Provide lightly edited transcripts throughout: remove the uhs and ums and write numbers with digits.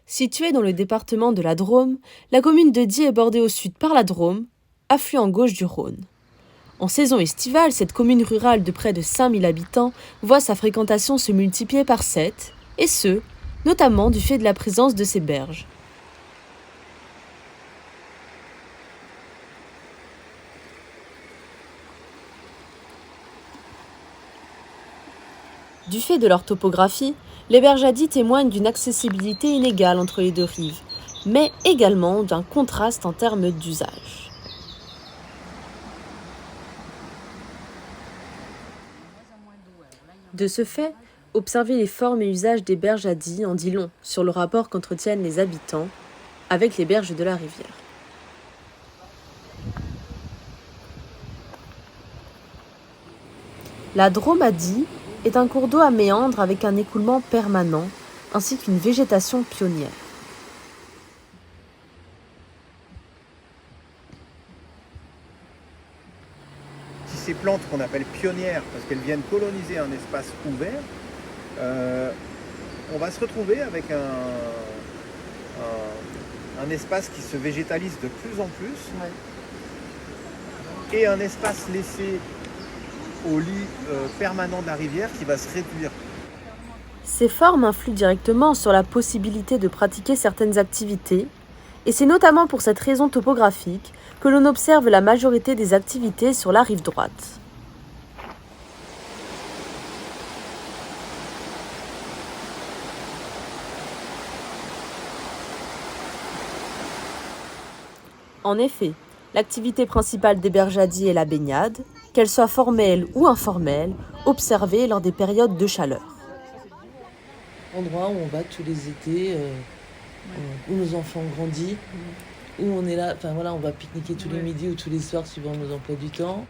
Située dans le département de la Drôme, la commune de Die est bordée au sud par la Drôme, affluent gauche du Rhône. En saison estivale, cette commune rurale de près de 5000 habitants voit sa fréquentation se multiplier par 7, et ce, notamment du fait de la présence de ses berges. Du fait de leur topographie, les berges à Die témoignent d'une accessibilité inégale entre les deux rives, mais également d'un contraste en termes d'usage. De ce fait, observer les formes et usages des berges à Die en dit long sur le rapport qu'entretiennent les habitants avec les berges de la rivière. La Drôme à Die est un cours d'eau à méandres avec un écoulement permanent, ainsi qu'une végétation pionnière. Si ces plantes qu'on appelle pionnières, parce qu'elles viennent coloniser un espace ouvert, on va se retrouver avec un espace qui se végétalise de plus en plus, et un espace laissé au lit permanent de la rivière qui va se réduire. Ces formes influent directement sur la possibilité de pratiquer certaines activités, et c'est notamment pour cette raison topographique que l'on observe la majorité des activités sur la rive droite. En effet, l'activité principale des berges à Die est la baignade, qu'elle soit formelle ou informelle, observée lors des périodes de chaleur. Endroit où on va tous les étés, où nos enfants ont grandi, où on est là, enfin voilà, on va pique-niquer tous les midis ou tous les soirs suivant nos emplois du temps.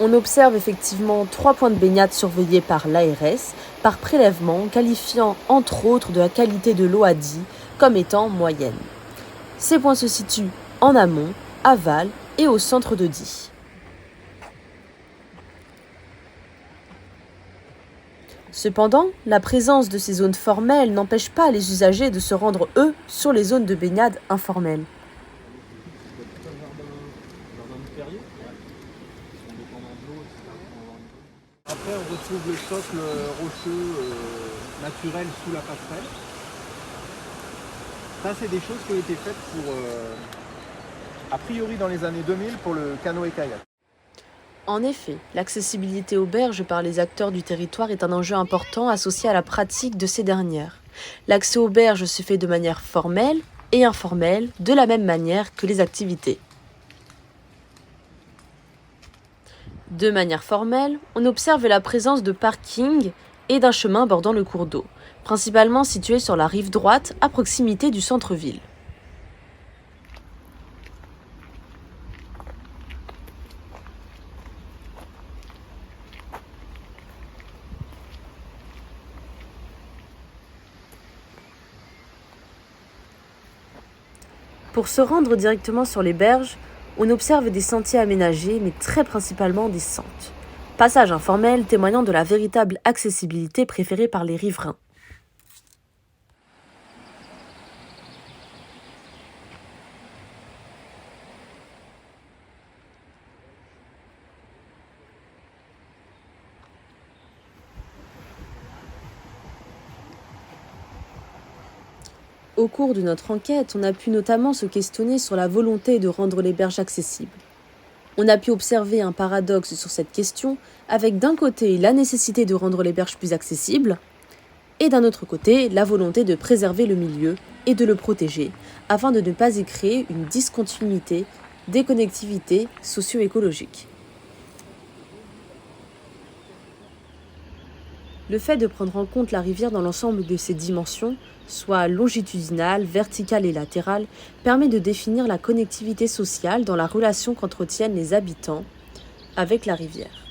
On observe effectivement 3 points de baignade surveillés par l'ARS, par prélèvement, qualifiant entre autres de la qualité de l'eau à Die comme étant moyenne. Ces points se situent en amont, aval et au centre de Die. Cependant, la présence de ces zones formelles n'empêche pas les usagers de se rendre, eux, sur les zones de baignade informelles. Après, on retrouve le socle rocheux naturel sous la passerelle. Ça, c'est des choses qui ont été faites pour, a priori dans les années 2000, pour le canoë-kayak. En effet, l'accessibilité aux berges par les acteurs du territoire est un enjeu important associé à la pratique de ces dernières. L'accès aux berges se fait de manière formelle et informelle, de la même manière que les activités. De manière formelle, on observe la présence de parkings et d'un chemin bordant le cours d'eau, principalement situé sur la rive droite à proximité du centre-ville. Pour se rendre directement sur les berges, on observe des sentiers aménagés, mais très principalement des sentes. Passage informel témoignant de la véritable accessibilité préférée par les riverains. Au cours de notre enquête, on a pu notamment se questionner sur la volonté de rendre les berges accessibles. On a pu observer un paradoxe sur cette question, avec d'un côté la nécessité de rendre les berges plus accessibles, et d'un autre côté la volonté de préserver le milieu et de le protéger, afin de ne pas y créer une discontinuité des connectivités socio-écologiques. Le fait de prendre en compte la rivière dans l'ensemble de ses dimensions, soit longitudinale, verticale et latérale, permet de définir la connectivité sociale dans la relation qu'entretiennent les habitants avec la rivière.